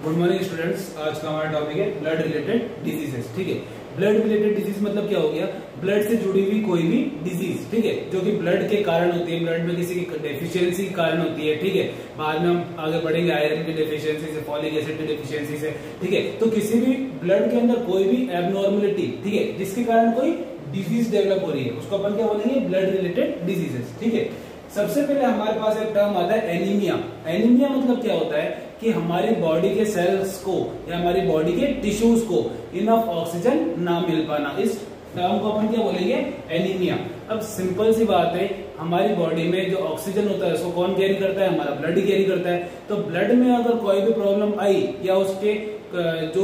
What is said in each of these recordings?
Good morning students. आज का हमारा टॉपिक है ब्लड रिलेटेड डिजीजेस। ठीक है, ब्लड रिलेटेड डिजीज मतलब क्या हो गया? ब्लड से जुड़ी हुई कोई भी डिजीज, ठीक है, जो कि ब्लड के कारण होती है, ब्लड में किसी की डेफिशिएंसी के कारण होती है। ठीक है, बाद में हम आगे बढ़ेंगे आयरन की डेफिशिएंसी से, फॉलिक एसिड की डेफिशिएंसी से। ठीक है, तो किसी भी ब्लड के अंदर कोई भी एबनॉर्मलिटी, ठीक है, जिसके कारण कोई डिजीज डेवलप हो रही है, उसको अपन क्या बोलेंगे? Blood related diseases. ठीक है, सबसे पहले हमारे पास एक टर्म आता है एनीमिया। एनीमिया मतलब क्या होता है कि हमारी बॉडी के सेल्स को या हमारी बॉडी के टिश्यूज को इनफ ऑक्सीजन ना मिल पाना, इस टर्म को अपन क्या बोलेंगे? एनीमिया। अब सिंपल सी बात है, हमारी बॉडी में जो ऑक्सीजन होता है उसको कौन कैरी करता है? हमारा ब्लड ही कैरी करता है। तो ब्लड में अगर कोई भी प्रॉब्लम आई या उसके जो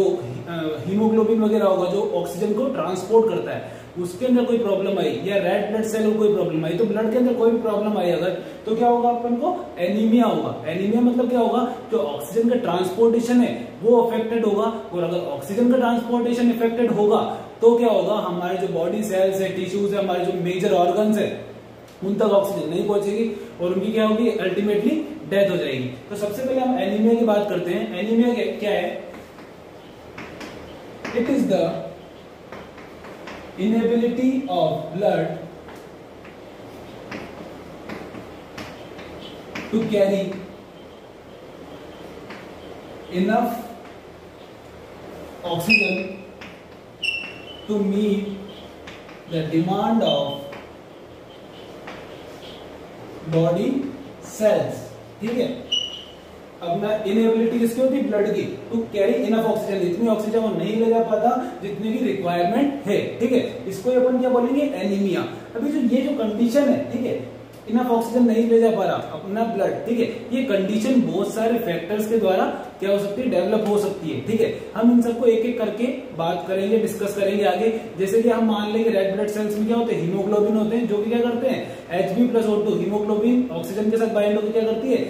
हीमोग्लोबिन वगैरह होगा जो ऑक्सीजन को ट्रांसपोर्ट करता है, उसके अंदर कोई प्रॉब्लम आई या रेड ब्लड सेल को कोई प्रॉब्लम आई, तो ब्लड के अंदर कोई भी प्रॉब्लम आई अगर, तो क्या होगा? अपन को एनीमिया होगा। एनीमिया मतलब क्या होगा? जो ऑक्सीजन का ट्रांसपोर्टेशन है वो अफेक्टेड होगा, और अगर ऑक्सीजन का ट्रांसपोर्टेशन इफेक्टेड होगा तो क्या होगा? हमारे जो बॉडी सेल्स है, टिश्यूज है, हमारे जो मेजर ऑर्गन्स है, उन तक ऑक्सीजन नहीं पहुंचेगी और उनकी क्या होगी? अल्टीमेटली डेथ हो जाएगी। तो सबसे पहले हम एनीमिया की बात करते हैं। एनीमिया क्या है? It is the inability of blood to carry enough oxygen to meet the demand of body cells। ठीक है, अब ना इनएबिलिटी किसकी होती है? ब्लड की, टू कैरी इनफ ऑक्सीजन, इतनी ऑक्सीजन वो नहीं ले जा पाता जितनी की रिक्वायरमेंट है। ठीक है, इसको अपन क्या बोलेंगे? एनीमिया। अभी ये जो कंडीशन है, ठीक है, इनफ ऑक्सीजन नहीं ले जा पा रहा अपना ब्लड, ठीक है, ये कंडीशन बहुत सारे फैक्टर्स के द्वारा क्या हो सकती है? डेवलप हो सकती है। ठीक है, हम इन सबको एक एक करके बात करेंगे, डिस्कस करेंगे आगे। जैसे कि हम मान लेंगे रेड ब्लड सेल्स में क्या होते हैं? हीमोग्लोबिन होते हैं, जो कि क्या करते हैं? Hb+O2 हीमोग्लोबिन ऑक्सीजन के साथ बाइंड होकर क्या करती है?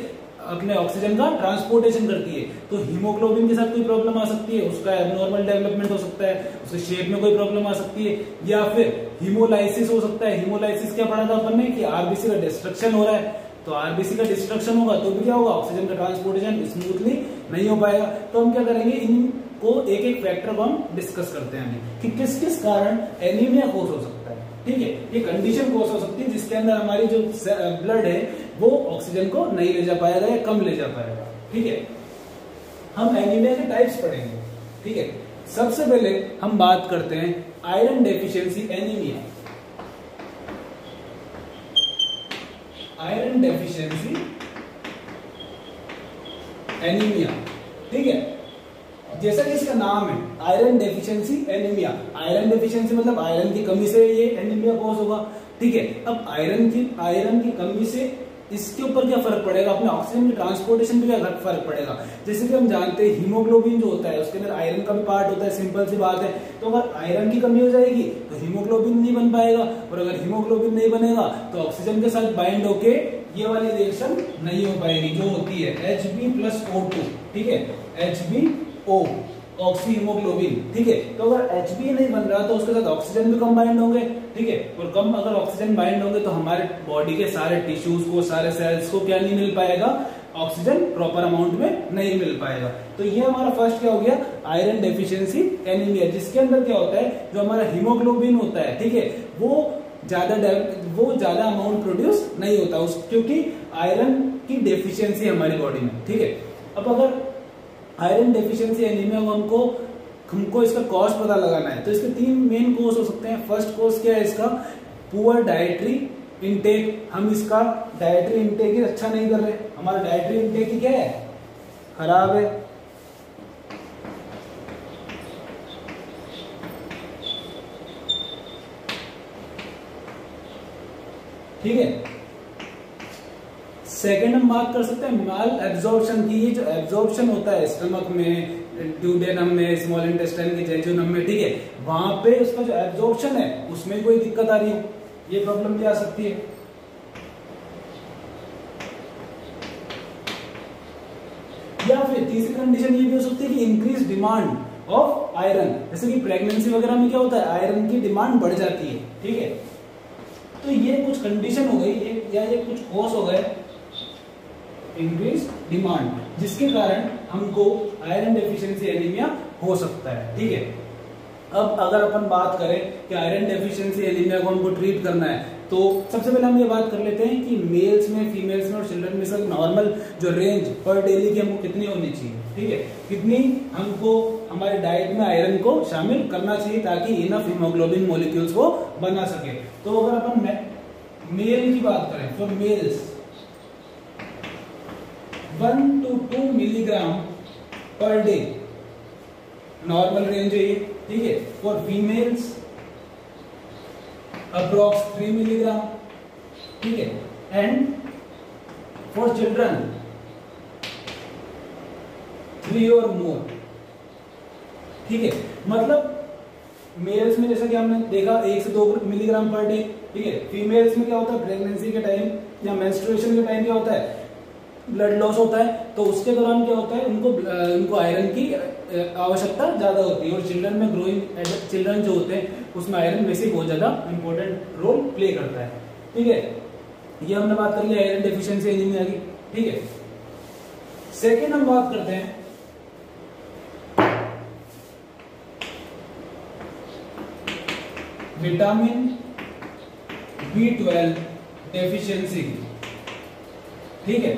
अपने ऑक्सीजन का ट्रांसपोर्टेशन करती है। तो हीमोग्लोबिन के साथ कोई प्रॉब्लम आ सकती है, उसका एबनॉर्मल डेवलपमेंट हो सकता है, उसके शेप में कोई प्रॉब्लम आ सकती है, या फिर हीमोलाइसिस हो सकता है। हीमोलाइसिस क्या पढ़ा था अपन ने कि आरबीसी का डिस्ट्रक्शन हो रहा है, तो आरबीसी का डिस्ट्रक्शन होगा तो भी क्या होगा? ऑक्सीजन का ट्रांसपोर्टेशन स्मूथली नहीं हो पाएगा। तो हम क्या करेंगे? इनको एक एक फैक्टर को हम डिस्कस करते हैं कि किस किस कारण एनीमिया कोज हो सकता है। ठीक है, ये कंडीशन कोज हो सकती है जिसके अंदर हमारी जो ब्लड है वो ऑक्सीजन को नहीं ले जा पाएगा या कम ले जा पाएगा। ठीक है, हम एनीमिया के टाइप्स पढ़ेंगे। ठीक है, सबसे पहले हम बात करते हैं iron deficiency anaemia. Iron deficiency anaemia, ठीक है, जैसा कि इसका नाम है iron deficiency anaemia. Iron deficiency मतलब आयरन की कमी से ये एनीमिया कॉज होगा। ठीक है, अब आयरन की कमी से इसके ऊपर क्या फर्क पड़ेगा? अपने ऑक्सीजन के ट्रांसपोर्टेशन पे क्या फर्क पड़ेगा? जैसे कि हम जानते हैं हीमोग्लोबिन जो होता है उसके अंदर आयरन का भी पार्ट होता है, सिंपल सी बात है। तो अगर आयरन की कमी हो जाएगी तो हीमोग्लोबिन नहीं बन पाएगा, और अगर हीमोग्लोबिन नहीं बनेगा तो ऑक्सीजन के साथ बाइंड होके ये वाली रिएक्शन नहीं हो पाएगी जो होती है Hb+O2। ठीक है, HbO ऑक्सी हीमोग्लोबिन। ठीक है, तो अगर Hb नहीं बन रहा तो उसके साथ ऑक्सीजन भी कम बाइंड होंगे। ठीक है, और कम अगर ऑक्सीजन बाइंड होंगे तो हमारे बॉडी के सारे टिश्यूज को, सारे सेल्स को क्या नहीं मिल पाएगा? ऑक्सीजन प्रॉपर अमाउंट में नहीं मिल पाएगा। तो ये हमारा फर्स्ट क्या हो गया? आयरन डेफिशिएंसी एनीमिया, जिसके अंदर क्या होता है? जो हमारा हीमोग्लोबिन होता है, ठीक है, वो ज्यादा अमाउंट प्रोड्यूस नहीं होता क्योंकि आयरन की डेफिशिएंसी हमारी बॉडी में। ठीक है, अब अगर आयरन डेफिशिएंसी एनीमिया हमको इसका कॉज पता लगाना है तो इसके तीन मेन कॉज हो सकते हैं। फर्स्ट कॉज क्या है इसका? Poor dietary intake. हम इसका डाइटरी इंटेक ही अच्छा नहीं कर रहे, हमारा डाइटरी इंटेक ही क्या है? खराब है। ठीक है, सेकेंड हम बात कर सकते हैं माल एब्जॉर्प्शन की। ये जो एब्जॉर्प्शन होता है स्टमक में, ड्यूडेनम में, स्मॉल इंटेस्टाइन के जेजुनम में, ठीक है, वहां पे उसका जो एब्जॉर्प्शन है उसमें कोई दिक्कत आ रही है, ये प्रॉब्लम क्या आ सकती है? या फिर तीसरी कंडीशन ये भी हो सकती है कि इंक्रीज डिमांड ऑफ आयरन। जैसे कि प्रेगनेंसी वगैरह में क्या होता है? आयरन की डिमांड बढ़ जाती है। ठीक है, तो ये कुछ कंडीशन हो गई, ये कुछ कॉज हो गए इंक्रीज डिमांड, जिसके कारण हमको आयरन डेफिशिएंसी एनीमिया हो सकता है। ठीक है, अब अगर अपन बात करें कि आयरन डेफिशिएंसी एनीमिया को हमको ट्रीट करना है, तो सबसे पहले हम ये बात कर लेते हैं कि मेल्स में, फीमेल्स में और चिल्ड्रन में सब नॉर्मल जो रेंज पर डेली की हमको कितनी होनी चाहिए। ठीक है, कितनी हमको हमारे डाइट में आयरन को शामिल करना चाहिए ताकि इनफ हीमोग्लोबिन मॉलिक्यूल्स को बना सके। तो अगर अपन मेल की बात करें, for mails 1 to 2 milligram per day normal range है ये। ठीक है, फॉर फीमेल्स अप्रॉक्स 3 मिलीग्राम। ठीक है, एंड फॉर चिल्ड्रन 3 और मोर। ठीक है, मतलब मेल्स में जैसा कि हमने देखा 1 से 2 मिलीग्राम पर डे। ठीक है, फीमेल्स में क्या होता है, प्रेगनेंसी के टाइम या मेंस्ट्रुएशन के टाइम क्या होता है, ब्लड लॉस होता है, तो उसके दौरान क्या होता है, उनको आयरन की आवश्यकता ज्यादा होती है। और चिल्ड्रन में, ग्रोइंग चिल्ड्रन जो होते हैं उसमें आयरन वैसे बहुत ज्यादा इंपॉर्टेंट रोल प्ले करता है। ठीक है, ये हमने बात कर लिया आयरन डेफिशिएंसी एनीमिया की। ठीक है, सेकेंड हम बात करते हैं विटामिन B12 डेफिशिएंसी। ठीक है,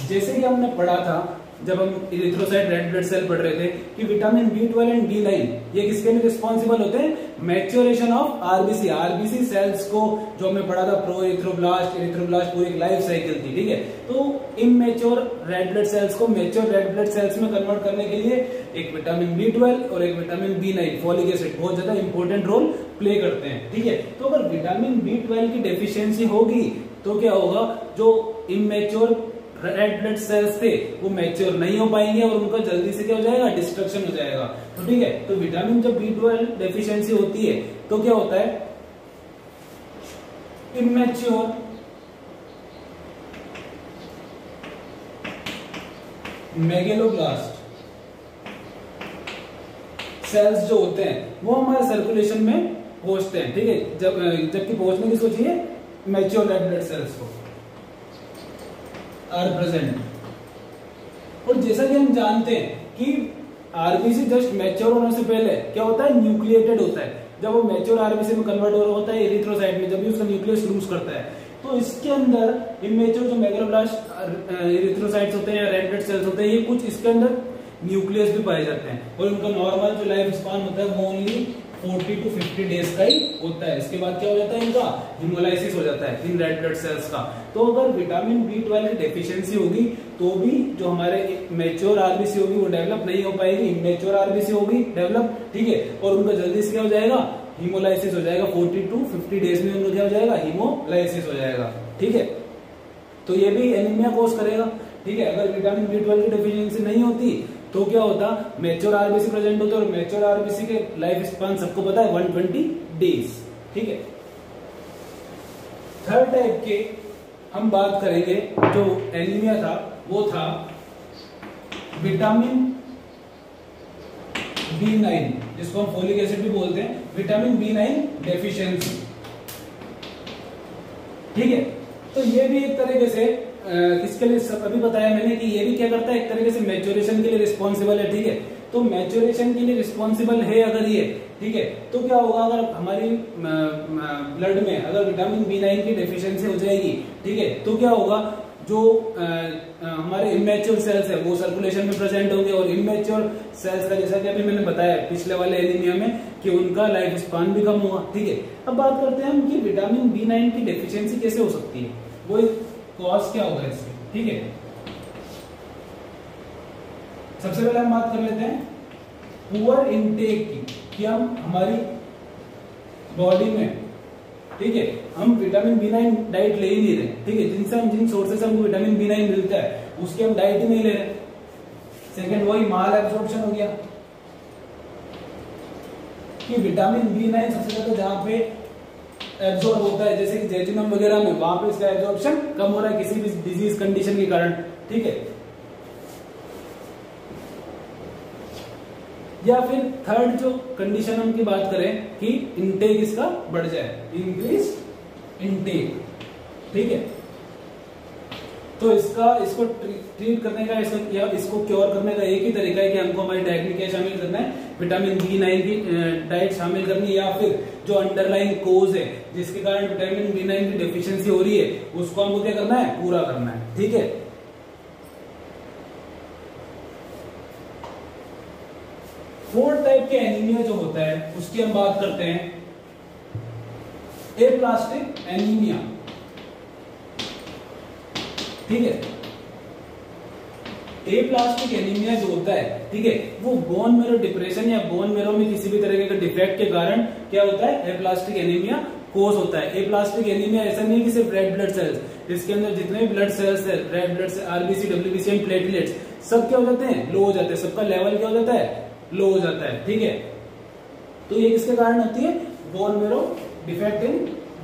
जैसे कि हमने पढ़ा था जब हम इरिथ्रोसाइट रेड ब्लड सेल पढ़ रहे थे कि विटामिन B12 एंड B9 ये किसके लिए रिस्पॉन्सिबल होते हैं, maturation of RBC. RBC cells को जो हमने पढ़ा था प्रो इरिथ्रोब्लास्ट, इरिथ्रोब्लास्ट पूरी एक लाइफ साइकिल थी। ठीक है, तो इमैच्योर रेड ब्लड सेल्स को मैच्योर रेड ब्लड सेल्स में कन्वर्ट करने के लिए एक विटामिन B12 और एक विटामिन B9 फॉलिक एसिड बहुत ज्यादा इंपॉर्टेंट रोल प्ले करते हैं। ठीक है, तो अगर विटामिन B12 की डेफिशिएंसी होगी तो क्या होगा, जो इमैच्योर रेड ब्लड सेल्स थे वो मैच्योर नहीं हो पाएंगे और उनका जल्दी से क्या हो जाएगा, डिस्ट्रक्शन हो जाएगा। तो ठीक है, तो विटामिन जब B12 डेफिशिएंसी होती है तो क्या होता है, इमैच्योर मेगेलोब्लास्ट सेल्स जो होते हैं वो हमारे सर्कुलेशन में पहुंचते हैं। ठीक है, जबकि पहुंचने किसको चाहिए, मैच्योर रेड ब्लड सेल्स को आर प्रेजेंट। और जैसा कि हम जानते हैं कि आरबीसी जस्ट मैच्योर होने से पहले क्या होता है, न्यूक्लिएटेड होता है। जब वो मैच्योर आरबीसी में कन्वर्ट होता है एरिथ्रोसाइट में, जब भी उसका न्यूक्लियस लूज करता है तो इसके अंदर इमैच्योर जो मेगालोब्लास्ट एरिथ्रोसाइट्स होते हैं या रेड ब्लड सेल्स होते हैं, ये कुछ इसके अंदर न्यूक्लियस भी पाए जाते हैं और उनका नॉर्मल जो लाइफ स्पान होता है वो ओनली 40 to 50 डेज का ही होता है। इसके बाद क्या हो जाता है, इनका हिमोलाइसिस हो जाता है इन रेड ब्लड सेल्स का। तो अगर विटामिन B12 की डेफिशिएंसी होगी तो भी जो हमारे मैच्योर आरबीसी होगी वो डेवलप नहीं हो पाएगी, इमैच्योर आरबीसी होगी डेवलप। ठीक है, और उनका जल्दी से क्या हो जाएगा, हिमोलाइसिस हो जाएगा। 40 to 50 डेज में उनका क्या हो जाएगा, हिमोलाइसिस हो जाएगा। ठीक है, तो ये भी एनीमिया कॉज करेगा। ठीक है, अगर विटामिन B12 की डेफिशिएंसी नहीं होती तो क्या होता, मैच्योर आरबीसी प्रेजेंट होता है और मैच्योर आरबीसी के लाइफ स्पान सबको पता है 120 डेज। ठीक है, थर्ड टाइप के हम बात करेंगे जो एनीमिया था वो था विटामिन B9, जिसको हम फोलिक एसिड भी बोलते हैं, विटामिन B9 डेफिशिएंसी। ठीक है, तो ये भी एक तरीके से किसके लिए अभी बताया मैंने कि ये भी क्या करता है, एक तरीके से मैच्योरेशन के लिए रिस्पॉन्सिबल है। ठीक है, तो मैच्योरेशन के लिए रिस्पॉन्सिबल है अगर ये, ठीक है, तो क्या होगा, अगर हमारी ब्लड में अगर विटामिन B9 की डेफिशिएंसी हो जाएगी, ठीक है, तो क्या होगा, जो हमारे इमैच्योर सेल्स है वो सर्कुलेशन में प्रेजेंट होंगे और इमैच्योर सेल्स का जैसा कि अभी मैंने बताया पिछले वाले एनीमिया में कि उनका लाइफ स्पान भी कम होगा। ठीक है, अब बात करते हैं हम कि विटामिन B9 की डेफिशिएंसी कैसे हो सकती है, वो कॉज क्या होगा इससे। ठीक है, सबसे पहले हम बात कर लेते हैं पुअर इनटेक की, कि हम हमारी बॉडी में, ठीक है, हम विटामिन B9 डाइट ले ही नहीं रहे। ठीक है, जिन सोर्सेस से हमको विटामिन B9 मिलता है उसके हम डाइट ही नहीं ले रहे। सेकंड वही माल एब्जॉर्प्शन हो गया कि विटामिन B9 सबसे ज्यादा जहां पे एब्जॉर्ब होता है जैसे कि जेजुनम वगैरह में, वहां पे इसका एब्जॉर्प्शन कम हो रहा है किसी भी डिजीज कंडीशन के कारण। ठीक है, या फिर थर्ड जो कंडीशन हम की बात करें कि इनटेक इसका बढ़ जाए, इंक्रीज इनटेक। ठीक है, तो इसको ट्रीट करने का या इसको क्योर करने का एक ही तरीका है कि हमको हमारी डाइट में क्या शामिल करना है, विटामिन B9 की डाइट शामिल करनी है, या फिर जो अंडरलाइंग कोज है जिसके कारण विटामिन B9 की डेफिशिएंसी हो रही है उसको हमको क्या करना है, पूरा करना है। ठीक है, फोर्थ टाइप के एनीमिया जो होता है उसकी हम बात करते हैं, एप्लास्टिक एनीमिया। ठीक है, एप्लास्टिक एनीमिया जो होता है, ठीक है, वो बोन मेरो डिप्रेशन या बोन मेरो में किसी भी तरह के डिफेक्ट के कारण क्या होता है, एप्लास्टिक एनीमिया कोज होता है। एप्लास्टिक एनीमिया ऐसा नहीं है कि सिर्फ रेड ब्लड सेल्स, इसके अंदर जितने भी ब्लड सेल्स है, रेड ब्लड से आरबीसी, डब्ल्यूबीसी एंड प्लेटलेट्स, सब क्या हो जाते हैं, लो हो जाते हैं, सबका लेवल क्या हो जाता है, लो हो जाता है। ठीक है, तो ये किसके कारण होती है, bone marrow defect in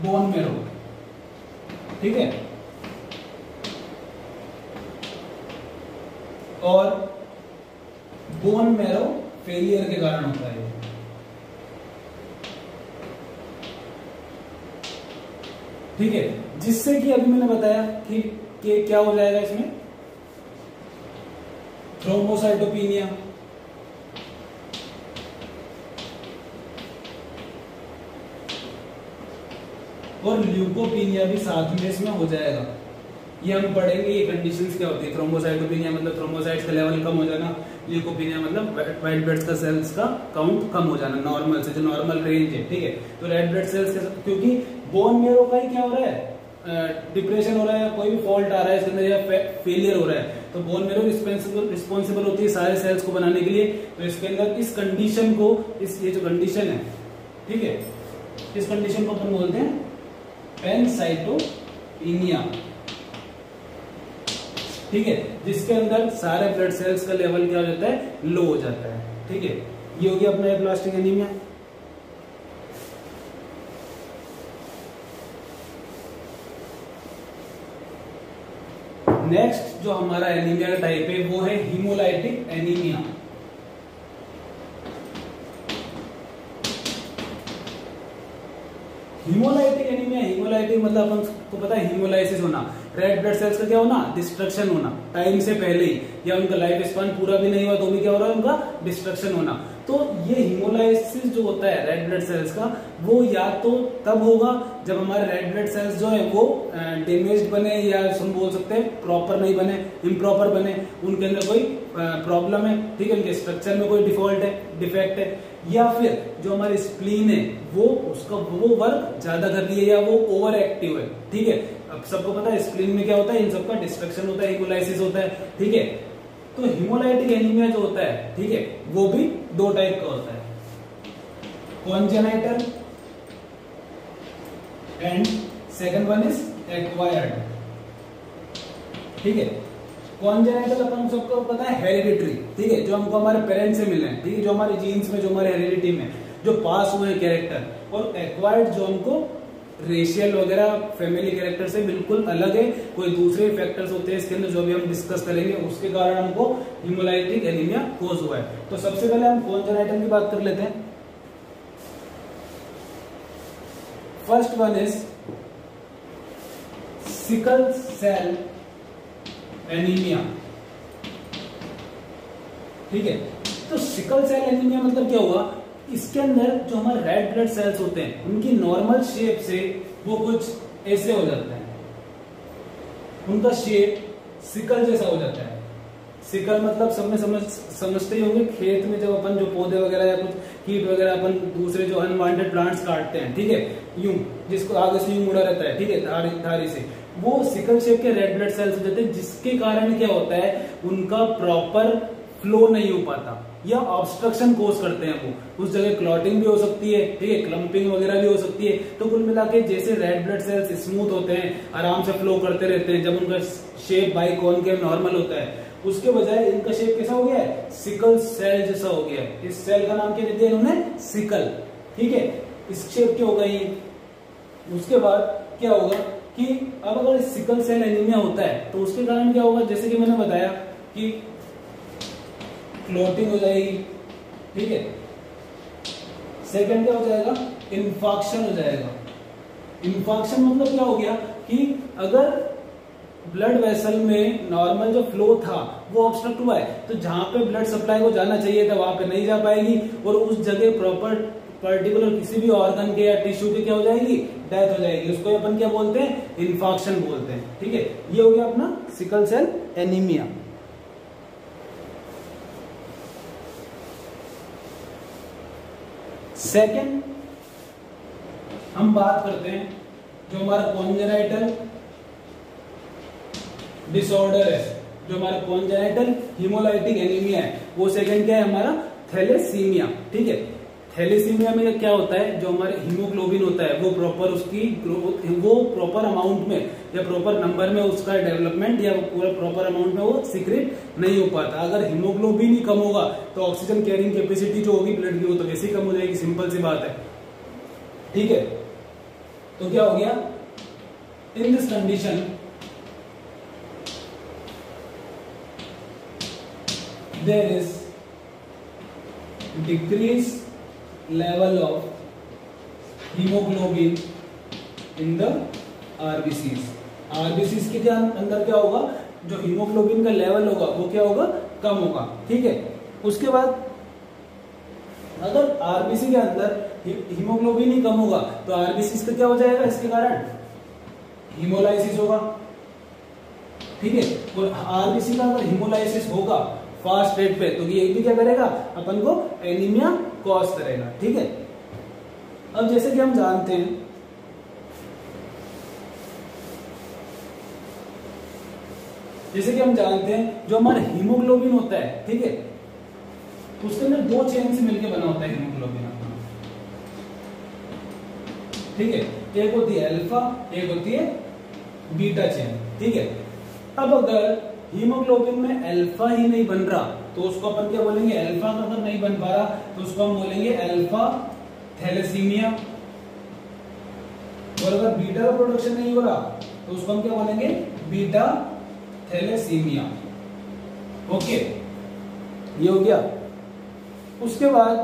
bone marrow. ठीक है, और बोन मैरो फेलियर के कारण होता है। ठीक है, जिससे कि अभी मैंने बताया कि क्या हो जाएगा इसमें, थ्रोम्बोसाइटोपिनिया, और ल्यूकोपिनिया भी साथ में इसमें हो जाएगा। ये हम पढ़ेंगे ये कंडीशंस क्या होती है। थ्रोम्बोसाइटोपिनिया मतलब थ्रोम्बोसाइट्स का लेवल कम हो जाना, ल्यूकोपिनिया मतलब व्हाइट ब्लड का सेल्स का काउंट कम हो जाना नॉर्मल से, जो नॉर्मल रेंज है। ठीक है, तो रेड ब्लड सेल्स क्योंकि बोन मेरो का ही क्या हो रहा है, डिप्रेशन हो रहा है, कोई भी फॉल्ट आ रहा है इसके अंदर या फेलियर हो रहा है, तो बोन मेरो रिस्पॉन्सिबल होती है सारे सेल्स को बनाने के लिए। तो इसके अंदर इस कंडीशन को, ये जो कंडीशन है, ठीक है, इस कंडीशन को अपन बोलते हैं पैनसाइटोपिनिया। ठीक है, जिसके अंदर सारे ब्लड सेल्स का लेवल क्या हो जाता है, लो हो जाता है। ठीक है, ये हो गया अपना एप्लास्टिक एनीमिया। नेक्स्ट जो हमारा एनीमिया का टाइप है वो है haemolytic anaemia. Haemolytic anaemia, haemolytic मतलब अपन को पता है हीमोलाइसिस होना, रेड ब्लड सेल्स का क्या होना, डिस्ट्रक्शन होना टाइम से पहले ही, या उनका लाइफ स्पान पूरा भी नहीं हुआ तो भी क्या हो रहा है, उनका डिस्ट्रक्शन होना। तो ये हीमोलाइसिस जो होता है रेड ब्लड सेल्स का, वो या तो तब होगा जब हमारे रेड ब्लड सेल्स जो है वो डैमेज्ड बने, या हम बोल सकते हैं प्रॉपर नहीं बने, इम्प्रॉपर बने, उनके अंदर कोई प्रॉब्लम है। ठीक है, उनके स्ट्रक्चर में कोई डिफॉल्ट है, डिफेक्ट है, या फिर जो हमारी स्प्लीन है वो उसका वो वर्क ज्यादा कर रही है, या वो ओवर एक्टिव है। ठीक है, अब सबको पता है स्प्लीन में क्या होता है, इन सबका डिस्ट्रक्शन होता है, हीमोलाइसिस होता है। ठीक है, तो हीमोलाइटिक एनीमिया जो होता है, ठीक है, वो भी दो टाइप का होता है, congenital and second one is acquired. ठीक है, कॉन्जेनाइटल अपन सबको पता है हेरिडिटरी, ठीक है, जो हमको हमारे पेरेंट्स से मिले हैं, ठीक है, जो हमारे जीन्स में, जो हमारे हेरिडिटी में जो पास हुए हैं कैरेक्टर, और एक्वायर्ड जो हमको रेशियल वगैरह फैमिली कैरेक्टर से बिल्कुल अलग है, कोई दूसरे फैक्टर्स होते हैं इसके अंदर जो भी हम डिस्कस करेंगे, उसके कारण हमको हीमोलाइटिक एनीमिया कोज हुआ है। तो सबसे पहले हम कॉन्जेनाइटल की बात कर लेते हैं। First one is sickle cell anaemia. ठीक है, तो सिकल सेल एनीमिया मतलब क्या हुआ, इसके अंदर जो हमारे रेड ब्लड सेल्स होते हैं उनकी नॉर्मल शेप से वो कुछ ऐसे हो जाते हैं, उनका शेप सिकल जैसा हो जाता है। सिकल मतलब सब में समझते ही होंगे, खेत में जब अपन जो पौधे वगैरह या कुछ कीट वगैरह अपन दूसरे जो अनवांटेड प्लांट्स काटते हैं, ठीक है, यूं जिसको आगे से यूं मुड़ा रहता है, ठीक है, धारी से, वो सिकल शेप के रेड ब्लड सेल्स हो जाते हैं, जिसके कारण क्या होता है, उनका प्रॉपर फ्लो नहीं हो पाता, या ऑब्स्ट्रक्शन कोज करते हैं वो, उस जगह क्लॉटिंग भी हो सकती है, ठीक है, क्लम्पिंग वगैरह भी हो सकती है। तो कुल मिला के जैसे रेड ब्लड सेल्स स्मूथ होते हैं, आराम से फ्लो करते रहते हैं, जब उनका शेप बाइकॉन के नॉर्मल होता है, उसके बजाय इनका शेप कैसा हो गया है, सिकल सेल जैसा हो गया है। इस सेल का नाम क्या दे दिया इन्होंने, सिकल। ठीक है, इस शेप की हो गई। उसके बाद क्या होगा कि अब अगर सिकल सेल एनीमिया होता है तो उसके कारण क्या होगा, जैसे कि मैंने बताया कि क्लॉटिंग हो जाएगी। ठीक है, सेकंड क्या हो जाएगा, इन्फॉक्शन हो जाएगा। इन्फॉक्शन मतलब क्या हो गया कि अगर ब्लड वेसल में नॉर्मल जो फ्लो था वो ऑब्स्ट्रक्ट हुआ है, तो जहां पे ब्लड सप्लाई को जाना चाहिए था वहां पे नहीं जा पाएगी, और उस जगह प्रॉपर पर्टिकुलर किसी भी ऑर्गन के या टिश्यू के क्या हो जाएगी, डेथ हो जाएगी। उसको अपन क्या बोलते हैं, इन्फॉक्शन बोलते हैं। ठीक है, ये हो गया अपना सिकल सेल एनीमिया। सेकेंड हम बात करते हैं जो हमारा कॉन्जेनाइटल डिसऑर्डर है, जो हमारा कॉन्जेनाइटल हीमोलाइटिक एनीमिया है, वो सेकंड क्या है हमारा, थैलेसीमिया। ठीक है, थैलेसीमिया में क्या होता है, जो हमारे हीमोग्लोबिन होता है वो प्रॉपर उसकी ग्रोथ, वो प्रॉपर अमाउंट में या प्रॉपर नंबर में उसका डेवलपमेंट या पूरा प्रॉपर अमाउंट में वो सीक्रेट नहीं हो पाता। अगर हीमोग्लोबिन ही कम होगा तो ऑक्सीजन कैरिंग कैपेसिटी जो होगी ब्लड की वो तो वैसे ही कम हो जाएगी, सिंपल सी बात है। ठीक है, तो क्या हो गया, in this condition there is decreased level of hemoglobin in the RBCs। RBCs के अंदर क्या होगा, जो हीमोग्लोबिन का लेवल होगा वो क्या होगा, कम होगा। ठीक है, उसके बाद अगर आरबीसी के अंदर हीमोग्लोबिन ही कम होगा तो आरबीसी का क्या हो जाएगा, इसके कारण हीमोलाइसिस होगा। ठीक है, और आरबीसी का अगर हीमोलाइसिस होगा फास्ट रेट पे तो ये भी क्या करेगा, अपन को एनीमिया कॉज करेगा। ठीक है, अब जैसे कि हम जानते हैं जो हमारा हीमोग्लोबिन होता है, ठीक है, उसके अंदर दो चेन से मिलकर बना होता है हीमोग्लोबिन अपना। ठीक है, एक होती है अल्फा, एक होती है बीटा चेन। ठीक है, अब अगर हीमोग्लोबिन में अल्फा ही नहीं बन रहा तो उसको अपन क्या बोलेंगे, अल्फा का अगर नहीं बन पा रहा तो उसको हम बोलेंगे अल्फा थैलेसीमिया, और अगर बीटा का प्रोडक्शन नहीं हो रहा तो उसको हम क्या बोलेंगे, बीटा थैलेसीमिया। ओके, ये हो गया। उसके बाद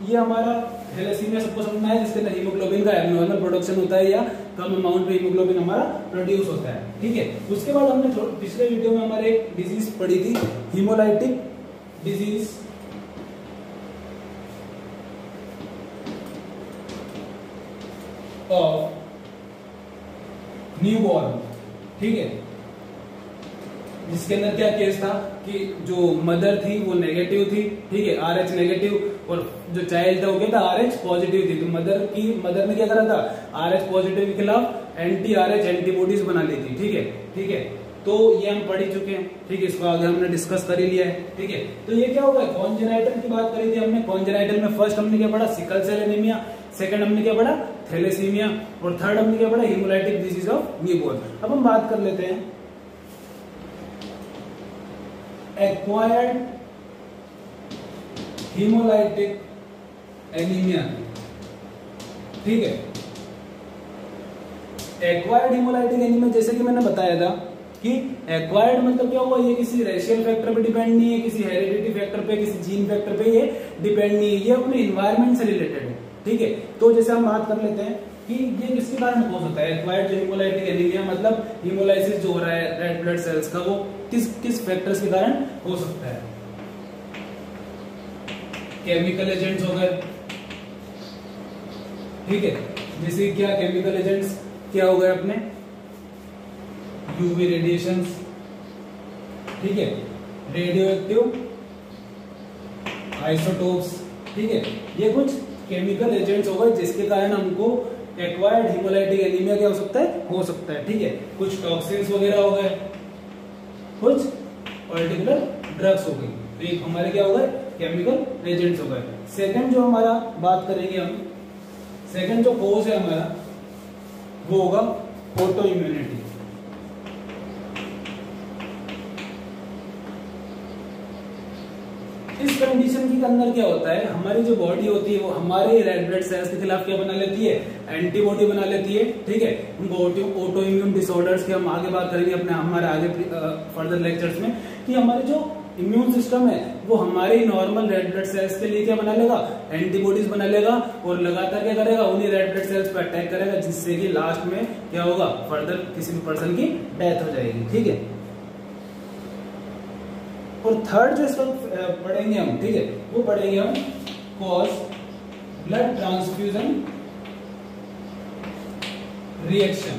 ये हमारा थैलेसीमिया सबको समझना है, जिसके अंदर हीमोग्लोबिन का एब्नॉर्मल प्रोडक्शन होता है या कम अमाउंट में हीमोग्लोबिन हमारा प्रोड्यूस होता है। ठीक है, उसके बाद हमने पिछले वीडियो में हमारे एक डिजीज पढ़ी थी, हीमोलाइटिक डिजीज। Of newborn. ठीक है, जिसके अंदर क्या केस था कि जो मदर थी वो नेगेटिव थी। ठीक है, RH नेगेटिव, और जो चाइल्ड था वो क्या था, RH पॉजिटिव थी। तो मदर ने क्या करा था, RH पॉजिटिव के खिलाफ एंटी RH एंटीबॉडीज बना ली थी। ठीक है, तो ये हम पढ़ ही चुके हैं। ठीक है, इसको आगे हमने डिस्कस कर ही लिया है। ठीक है, तो ये क्या होगा, कॉन्जेनाइटल की बात करी थी हमने। कॉन्जेनाइटल में फर्स्ट हमने क्या पढ़ा, सिकल सेल एनीमिया, सेकंड हमने क्या पढ़ा, थैलेसीमिया, और थर्ड हमने क्या पढ़ा, हीमोलाइटिक डिजीज ऑफ न्यूबॉर्न। अब हम बात कर लेते हैं एक्वायर्ड हीमोलाइटिक एनीमिया। ठीक है, एक्वायर्ड हीमोलाइटिक एनीमिया जैसे कि मैंने बताया था कि एक्वायर्ड मतलब क्या हुआ, ये किसी रेशियल फैक्टर पे डिपेंड नहीं है, किसी हेरिडिटी फैक्टर पे, किसी जीन फैक्टर पे ये डिपेंड नहीं है, ये अपने इन्वायरमेंट से रिलेटेड है। ठीक है, तो जैसे हम बात कर लेते हैं कि ये किसके कारण हो सकता है, एक्वायर्ड जो हीमोलाइटिक एनीमिया मतलब हीमोलाइसिस जो हो रहा है रेड ब्लड सेल्स का, वो किस फैक्टर्स के कारण हो सकता है। केमिकल एजेंट्स हो गए। ठीक है, जैसे क्या केमिकल एजेंट्स क्या हो गए अपने, यूवी रेडिएशंस। ठीक है, रेडियो एक्टिव आइसोटोप्स। ठीक है, ये कुछ केमिकल एजेंट्स हो गए जिसके कारण हमको एक्वायर्ड हीमोलाइटिक एनीमिया क्या हो सकता है। ठीक है, कुछ टॉक्सिन्स वगैरह हो गए, कुछ पर्टिकुलर ड्रग्स हो गई, तो एक हमारे क्या हो गए, केमिकल एजेंट्स हो गए। सेकंड जो हमारा बात करेंगे हम, सेकंड जो कोज है हमारा वो होगा ऑटो इम्यूनिटी। इस कंडीशन के अंदर क्या होता है, हमारी जो बॉडी होती है वो हमारे रेड ब्लड सेल्स के खिलाफ क्या बना लेती है, एंटीबॉडी बना लेती है। ठीक है, उनको ऑटो इम्यून डिसऑर्डर्स की हम आगे बात करेंगे अपने हमारे आगे फर्दर लेक्चर्स में, कि हमारे जो इम्यून सिस्टम है वो हमारे नॉर्मल रेड ब्लड सेल्स के लिए क्या बना लेगा, एंटीबॉडीज बना लेगा और लगातार क्या करेगा, उन्हीं रेड ब्लड सेल्स पर अटैक करेगा, जिससे कि लास्ट में क्या होगा, फर्दर किसी भी पर्सन की डेथ हो जाएगी। ठीक है, और थर्ड जो इसका पढ़ेंगे हम, ठीक है, वो पढ़ेंगे हम कॉज ब्लड ट्रांसफ्यूजन रिएक्शन।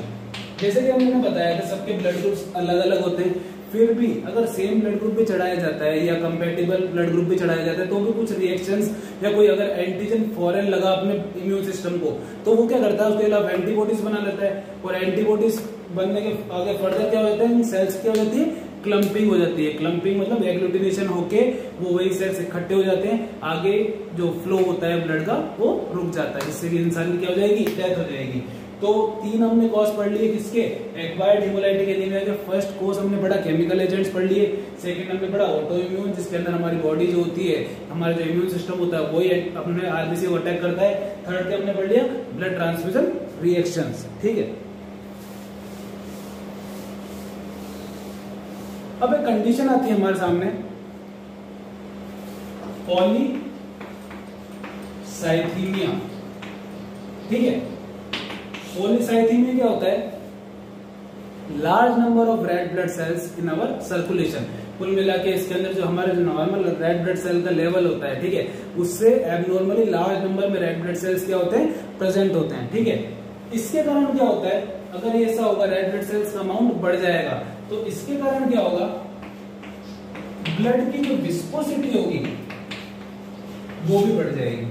जैसे कि हमने बताया था सबके ब्लड ग्रुप्स अलग अलग होते हैं, फिर भी अगर सेम ब्लड ग्रुप भी चढ़ाया जाता है या कंपैटिबल ब्लड ग्रुप भी चढ़ाया जाता है तो भी कुछ रिएक्शंस या कोई अगर एंटीजन फॉरेन लगा अपने इम्यून सिस्टम को तो वो क्या करता है, उसके खिलाफ एंटीबॉडीज बना लेता है, और एंटीबॉडीज बनने के आगे फर्दर क्या होता है, इन सेल्स क्या हो जाती है, क्लम्पिंग हो जाती है। क्लम्पिंग मतलब एग्लूटिनेशन होके वो वही सेल्स इकट्ठे हो जाते हैं, आगे जो फ्लो होता है ब्लड का वो रुक जाता है, जिससे कि इंसान की क्या हो जाएगी, डेथ हो जाएगी। तो तीन हमने कॉज पढ़ लिए किसके, एक्वायर्ड हेमोलाइटिक एनीमिया के। फर्स्ट कॉज हमने पढ़ा केमिकल एजेंट्स पढ़ लिए, सेकंड हमने पढ़ा ऑटो इम्यून, जिसके अंदर हमारी बॉडी जो होती है, हमारा जो इम्यून सिस्टम होता है वही अपने आरबीसी को अटैक करता है। थर्ड के हमने पढ़ लिया ब्लड ट्रांसफ्यूजन रिएक्शंस। ठीक है, अब एक कंडीशन आती है हमारे सामने, पॉलीसाइथीमिया। ठीक है, पॉलीसाइथीमिया क्या होता है, large number of red blood cells in our circulation. कुल मिला के इसके अंदर जो हमारे जो नॉर्मल रेड ब्लड सेल का लेवल होता है, ठीक है, उससे एबनॉर्मली लार्ज नंबर में रेड ब्लड सेल्स क्या होते हैं, प्रेजेंट होते हैं। ठीक है, इसके कारण क्या होता है, अगर ये ऐसा होगा रेड ब्लड सेल्स का अमाउंट बढ़ जाएगा तो इसके कारण क्या होगा, ब्लड की जो विस्कोसिटी होगी वो भी बढ़ जाएगी।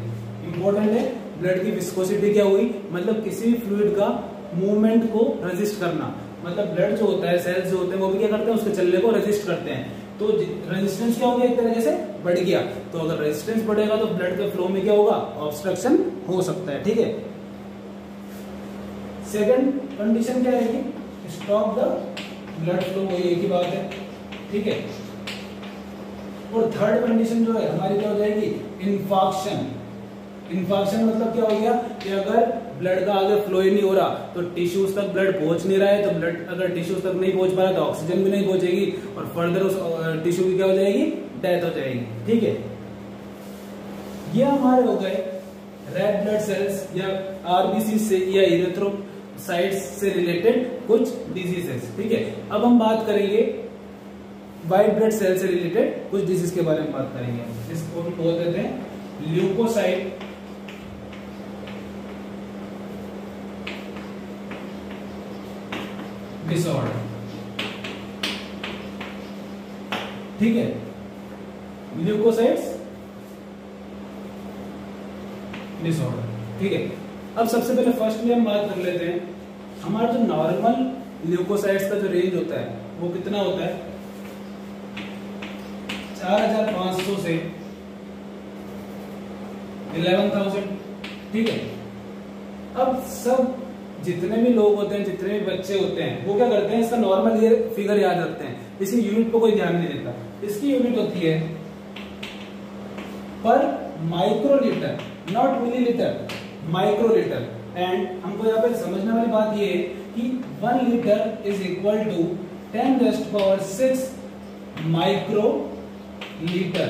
इंपॉर्टेंट है, ब्लड की विस्कोसिटी क्या हुई, मतलब किसी भी फ्लूइड का मूवमेंट को रेजिस्ट करना, मतलब ब्लड जो होता है, सेल्स जो होते हैं वो भी क्या करते हैं, उसके चलने को रेजिस्ट करते हैं। तो रेजिस्टेंस क्या हो गया, एक तरीके से बढ़ गया। तो अगर रेजिस्टेंस बढ़ेगा तो ब्लड के फ्लो में क्या होगा, ऑब्स्ट्रक्शन हो सकता है। ठीक है, सेकंड कंडीशन क्या रहेगी, स्टॉप द ब्लड फ्लो, वही एक ही बात है। ठीक है, और थर्ड कंडीशन जो है हमारी क्या हो जाएगी, इन्फॉक्शन। इन्फॉक्शन मतलब क्या हो गया कि अगर ब्लड का आगे फ्लो ही नहीं हो रहा तो टिश्यूज तक ब्लड पहुंच नहीं रहा है, तो ब्लड अगर टिश्यूज तक नहीं पहुंच पा रहा तो ऑक्सीजन भी नहीं पहुंचेगी और फर्दर उस टिश्यू की क्या हो जाएगी, डेथ हो जाएगी। ठीक है, ये हमारे हो गए रेड ब्लड सेल्स या आरबीसी से या इरिथ्रोसाइट्स से रिलेटेड कुछ डिजीजेस। ठीक है, अब हम बात करेंगे व्हाइट ब्लड सेल से रिलेटेड कुछ डिजीज के बारे में बात करेंगे। इसको हम बोल देते हैं ल्यूकोसाइट डिसऑर्डर। ठीक है, ल्यूकोसाइट्स डिसऑर्डर। ठीक है, अब सबसे पहले फर्स्ट में हम बात कर लेते हैं, हमारा जो नॉर्मल ल्यूकोसाइट्स का जो रेंज होता है वो कितना होता है, 4500 से 11,000। ठीक है, अब सब जितने भी लोग होते हैं, जितने भी बच्चे होते हैं, वो क्या करते हैं, इसका नॉर्मल ये फिगर याद रखते हैं, इसकी यूनिट पे कोई ध्यान नहीं देता। इसकी यूनिट होती है पर microlitre, not millilitre, microlitre. And हमको यहाँ पे समझने वाली बात ये है कि 1 litre is equal to 10⁻⁶ microlitre.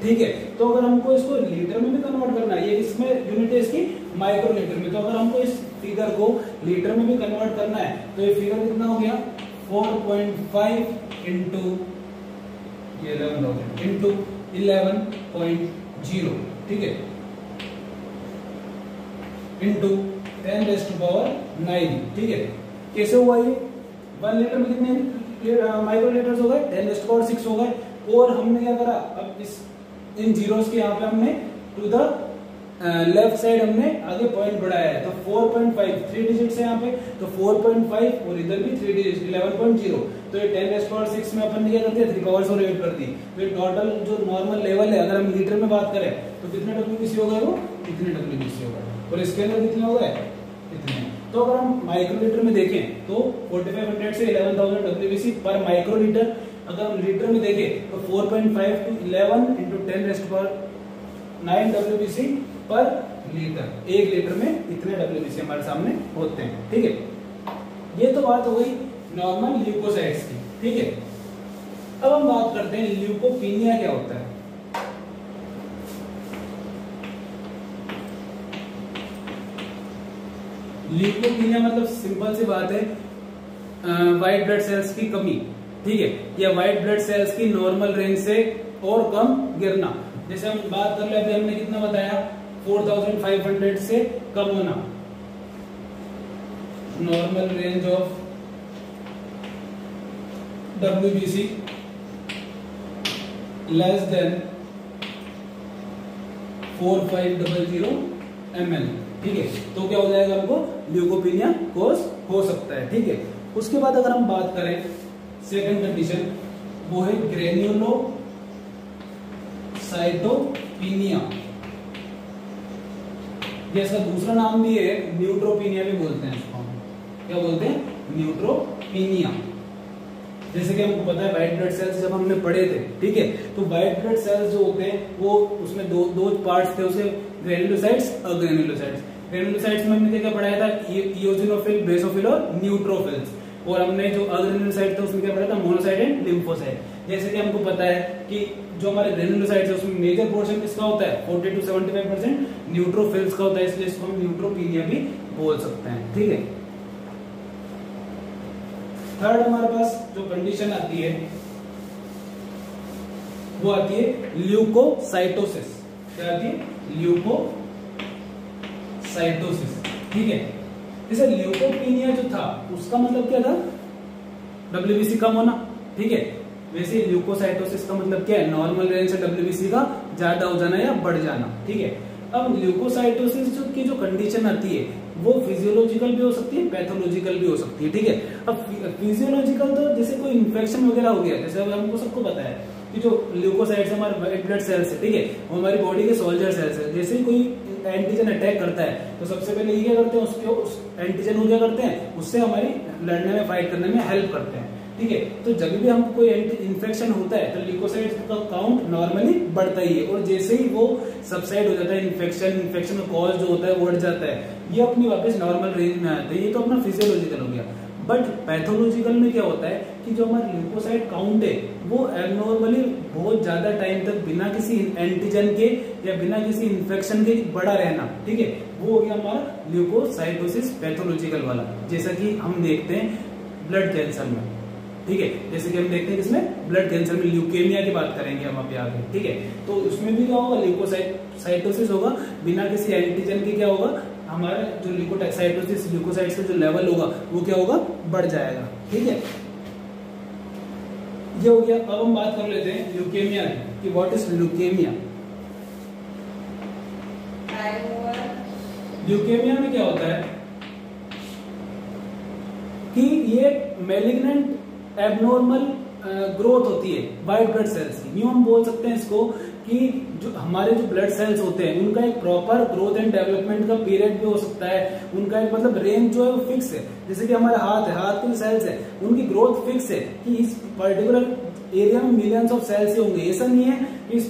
ठीक है, तो अगर हमको इसको लीटर में भी कन्वर्ट करना है, ये इसमें यूनिट है इसकी माइक्रोलीटर में, तो अगर हमको इस फिगर को लीटर में भी कन्वर्ट करना है तो ये फिगर कितना हो गया, 4.5 इंटू 11,000 इंटू 11.0। ठीक है, इंटू 10⁻⁹। ठीक है, कैसे हुआ ये, 1 लीटर में कितने माइक्रोलीटर्स हो गए, 10⁻⁶ हो गए। और हमने क्या करा, अब इस इन जीरोस के यहाँ पे हमने टू द लेफ्ट साइड हमने आगे पॉइंट बढ़ाया है, तो 4.5 3 डिजिट्स है यहाँ पे, तो 4.5 और इधर भी 3 डिजिट 11.0। तो ये 10⁻⁶ में अपन ने क्या कर दिया, 3 पावर्स और ऐड कर दी। तो ये टोटल जो नॉर्मल लेवल है, अगर हम लीटर में बात करें तो कितने डब्ल्यूबीसी हो गए, वो इतने डब्ल्यूबीसी हो गए, और इसके अंदर कितने हो गए, इतने। तो अगर हम माइक्रोलीटर में देखें तो 4500 से 11,000 डब्ल्यूबीसी पर माइक्रोलीटर। अगर हम लीटर में देखें तो 4.5 to 11 इंटू 10⁻⁹ डब्ल्यूबीसी पर लीटर। 1 लीटर में इतने डब्ल्यूबीसी हमारे सामने होते हैं। ठीक है, ये तो बात हो गई नॉर्मल ल्यूकोसाइट्स की। ठीक है, अब हम बात करते हैं ल्यूकोपीनिया क्या होता है। ल्यूकोपीनिया मतलब सिंपल सी बात है, व्हाइट ब्लड सेल्स की कमी, ठीक है, या व्हाइट ब्लड सेल्स की नॉर्मल रेंज से और कम गिरना। जैसे हम बात कर लेते हैं, हमने कितना बताया, 4500 से कम होना, normal range of WBC less than 4500 ml, ठीक है, तो क्या हो जाएगा, हमको ल्यूकोपीनिया कोज हो सकता है, ठीक है। उसके बाद अगर हम बात करें सेकंड कंडीशन, वो है ग्रेन्युलोसाइटोपीनिया, इसका दूसरा नाम भी है न्यूट्रोपीनिया भी बोलते हैं इसको, क्या बोलते हैं, न्यूट्रोपीनिया। जैसे कि हमको पता है व्हाइट ब्लड सेल्स जब हमने पढ़े थे, ठीक है, तो व्हाइट ब्लड सेल्स जो होते हैं वो उसमें दो पार्ट्स थे, उसे ग्रेन्युलोसाइट्स और ग्रेन्युलोसाइट्स। ग्रेन्युलोसाइट्स में हमने क्या पढ़ाया था, इओसिनोफिल, बेसोफिल और न्यूट्रोफिल्स, और हमने जो अग्रेन्युलोसाइट थे उसमें क्या पढ़ा था, मोनोसाइट एंड लिम्फोसाइट। जैसे कि हमको पता है कि जो हमारे ग्रेन्युलोसाइट्स है उसमें मेजर पोर्शन किसका होता है, 40 to 75% न्यूट्रोफिल्स का होता है, इसलिए इसको हम न्यूट्रोपीनिया भी बोल सकते हैं, ठीक है। थर्ड हमारे पास जो कंडीशन आती है वो आती है ल्यूकोसाइटोसिस। क्या आती है, ल्यूकोसाइटोसिस, ठीक है। जैसे ल्यूकोपीनिया जो था उसका मतलब क्या था, WBC कम होना, ठीक है, वैसे ल्यूकोसाइटोसिस का मतलब क्या है, नॉर्मल रेंज से WBC का ज्यादा हो जाना या बढ़ जाना, ठीक है। अब ल्यूकोसाइटोसिस की जो कंडीशन आती है वो फिजियोलॉजिकल भी हो सकती है, पैथोलॉजिकल भी हो सकती है, ठीक है। अब फिजियोलॉजिकल तो जैसे कोई इन्फेक्शन वगैरह हो गया, जैसे हमको सबको पता है कि जो ल्यूकोसाइट्स हमारे व्हाइट ब्लड सेल्स है, ठीक है, वो हमारी बॉडी के सोल्जर सेल्स है। जैसे ही कोई एंटीजन अटैक करता है तो सबसे पहले ये क्या करते हैं, उस एंटीजन को क्या करते हैं, उससे हमारी लड़ने में, फाइट करने में हेल्प करते हैं, ठीक है। तो जब भी हमको कोई इन्फेक्शन होता है तो ल्यूकोसाइट्स का काउंट नॉर्मली बढ़ता ही है, और जैसे ही वो सबसाइड हो जाता है, इन्फेक्शन का कॉज जो होता है वो बढ़ जाता है, ये अपनी वापस नॉर्मल रेंज में आता है। ये तो अपना फिजियोलॉजिकल हो गया। बट पैथोलॉजिकल में क्या होता है कि जो हमारा ल्यूकोसाइट काउंट है वो एबनॉर्मली बहुत ज्यादा टाइम तक बिना किसी एंटीजन के या बिना किसी इन्फेक्शन के बढ़ा रहना, ठीक है, वो हो गया हमारा ल्यूकोसाइटोसिस पैथोलॉजिकल वाला। जैसा कि हम देखते हैं ब्लड कैंसर में, ठीक है, जैसे कि हम देखते हैं किसमें, ब्लड कैंसर में, ल्यूकेमिया की बात करेंगे हम अभी आगे, ठीक है। तो उसमें भी क्या होगा, ल्यूकोसाइटोसिस होगा, बिना किसी एंटीजन के क्या होगा, हमारा जो ल्यूकोसाइटोसिस, ल्यूकोसाइट्स का जो लेवल होगा वो क्या होगा, बढ़ जाएगा, ठीक है। ये हो गया। अब हम बात कर लेते हैं ल्यूकेमिया की, व्हाट इज ल्यूकेमिया। ल्यूकेमिया में क्या होता है कि ये मैलिग्नेंट एबनॉर्मल ग्रोथ होती है व्हाइट ब्लड सेल्स की। यूं हम बोल सकते हैं इसको कि जो हमारे जो ब्लड सेल्स होते हैं उनका एक प्रॉपर ग्रोथ एंड डेवलपमेंट का पीरियड भी हो सकता है, उनका एक मतलब रेंज जो है वो फिक्स है। जैसे कि हमारे हाथ है, हाथ के जो सेल्स है उनकी ग्रोथ फिक्स है कि इस पर्टिकुलर एरिया में मिलियंस ऑफ सेल्स होंगे। ऐसा नहीं है कि इस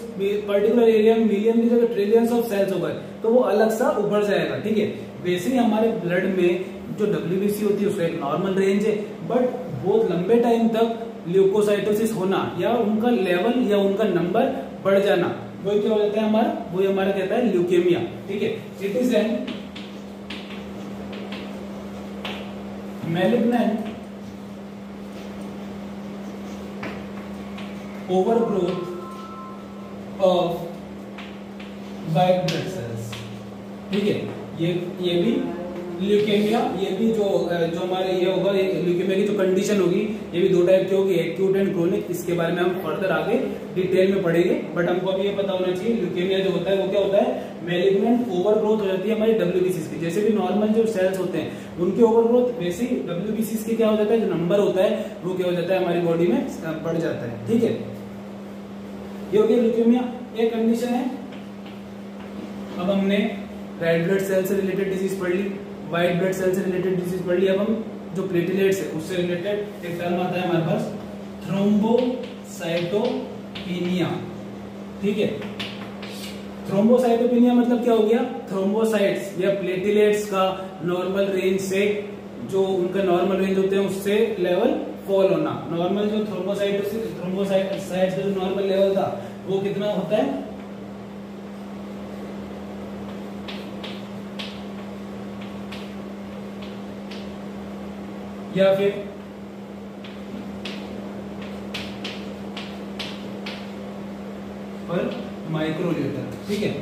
पर्टिकुलर एरिया में मिलियन की जगह ट्रिलियंस ऑफ सेल्स हो गए तो वो अलग सा उभर जाएगा, ठीक है। वैसे ही हमारे ब्लड में जो WBC होती है उसका एक नॉर्मल रेंज है, बट बहुत लंबे टाइम तक ल्यूकोसाइटोसिस होना या उनका लेवल या उनका नंबर बढ़ जाना, वो क्या हो जाता है हमारा, वो हमारा कहता है ल्यूकेमिया, ठीक है। It is an malignant overgrowth of white blood cells, ठीक है। ये भी ल्यूकेमिया, ये भी जो हमारे ये होगा, ल्यूकेमिया की जो कंडीशन होगी ये भी दो टाइप की होगी, एक्यूट एंड क्रोनिक। इसके बारे में हम फर्दर आगे डिटेल में पढ़ेंगे, बट हमको अभी ये पता होना चाहिए ल्यूकेमिया जो होता है वो क्या होता है, मैलिग्नेंट ओवरग्रोथ हो जाती है हमारी WBC की। जैसे भी नॉर्मल जो सेल्स होते हैं उनके ओवरग्रोथ, वैसे ही WBC के क्या हो जाता है, जो नंबर होता है वो क्या हो जाता है हमारी बॉडी में बढ़ जाता है, ठीक है। ये हो गया ल्यूकेमिया, एक कंडीशन है। अब हमने रेड ब्लड सेल से रिलेटेड डिजीज पढ़ ली, व्हाइट ब्लड सेल से रिलेटेड डिजीज पढ़ ली। अब हम जो प्लेटलेट्स है उससे रिलेटेड एक टर्म आता है हमारे पास, थ्रोम्बोसाइटोपिनिया, ठीक है। थ्रोम्बोसाइटोपिनिया मतलब क्या हो गया, थ्रोम्बोसाइट्स या प्लेटलेट्स का नॉर्मल रेंज से, जो उनका नॉर्मल रेंज होते हैं उससे लेवल फॉल होना। नॉर्मल जो थ्रोम्बोसाइट्स का जो नॉर्मल लेवल था वो कितना होता है, या फिर पर माइक्रोलीटर, ठीक है।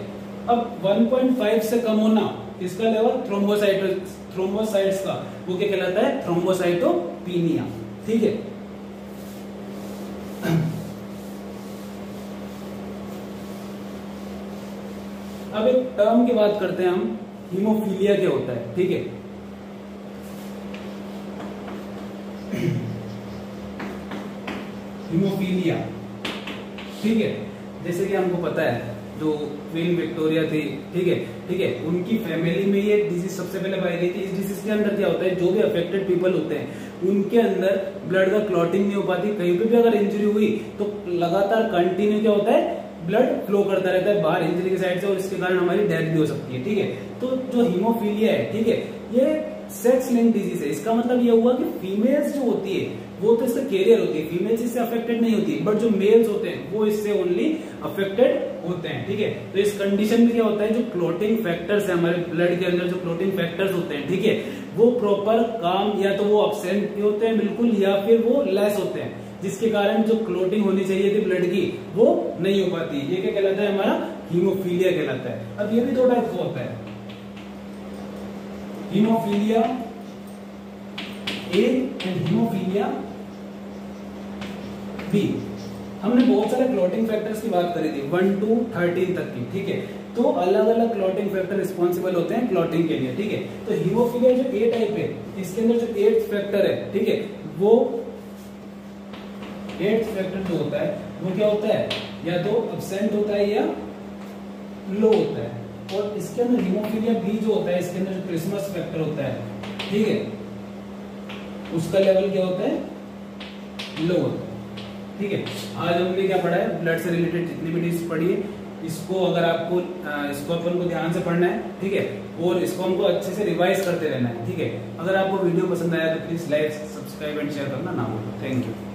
अब 1.5 से कम होना इसका लेवल थ्रोम्बोसाइट्स का, वो क्या कहलाता है, थ्रोम्बोसाइटोपिनिया, ठीक है। अब एक टर्म की बात करते हैं हम, हीमोफीलिया क्या होता है, ठीक है। हीमोफीलिया, ठीक है, जैसे कि हमको पता है जो क्वीन विक्टोरिया थी, ठीक है, उनकी फैमिली में ये डिजीज सबसे पहले पाई गई थी। इस डिजीज के अंदर क्या होता है, जो भी अफेक्टेड पीपल होते हैं उनके अंदर ब्लड का क्लॉटिंग नहीं हो पाती, कहीं पे भी अगर इंजरी हुई तो लगातार कंटिन्यू क्या होता है, ब्लड फ्लो करता रहता है बाहर इंजरी के साइड से, और इसके कारण हमारी डेथ भी हो सकती है, ठीक है। तो जो हीमोफीलिया है, ठीक है, ये सेक्स लिंक डिजीज है। इसका मतलब ये हुआ कि फीमेल्स जो होती है वो तो इससे कैरियर होती है, फीमेल्स इससे अफेक्टेड नहीं होती, बट जो मेल्स होते हैं वो इससे ओनली अफेक्टेड होते हैं, ठीक है। तो इस कंडीशन में क्या होता है, जो क्लोटिंग फैक्टर्स है हमारे ब्लड के अंदर, जो क्लोटिंग फैक्टर्स होते हैं, ठीक है, वो प्रॉपर काम या तो वो अब्सेंट होते हैं बिल्कुल, या फिर वो लेस होते हैं, जिसके कारण जो क्लोटिंग होनी चाहिए थी ब्लड की वो नहीं हो पाती। ये क्या कहलाता है, हमारा हीमोफीलिया कहलाता है। अब ये भी दो टाइप का होता है, haemophilia A and haemophilia B. हमने बहुत सारे क्लॉटिंग फैक्टर्स की बात करी थी 1 to 13 तक की, ठीक है। तो अलग अलग क्लॉटिंग फैक्टर रिस्पॉन्सिबल होते हैं क्लॉटिंग के लिए, ठीक है। तो हीमोफीलिया जो ए टाइप है, इसके अंदर जो 8th फैक्टर है, ठीक है, वो 8th फैक्टर जो होता है वो क्या होता है, या तो एब्सेंट होता है या लो होता है। और इसके अंदर हीमोफीलिया बी जो होता है, इसके अंदर जो क्रिसमस फैक्टर होता है, ठीक है, उसका लेवल क्या होता है, लो होता है, ठीक है। आज हमने क्या पढ़ा है, ब्लड से रिलेटेड जितनी भी डिजीज पढ़ी है, इसको अगर आपको इसको अपन को ध्यान से पढ़ना है, ठीक है, और इसको हमको अच्छे से रिवाइज करते रहना है, ठीक है। अगर आपको वीडियो पसंद आया तो please like, subscribe and share करना ना भूलो। Thank you.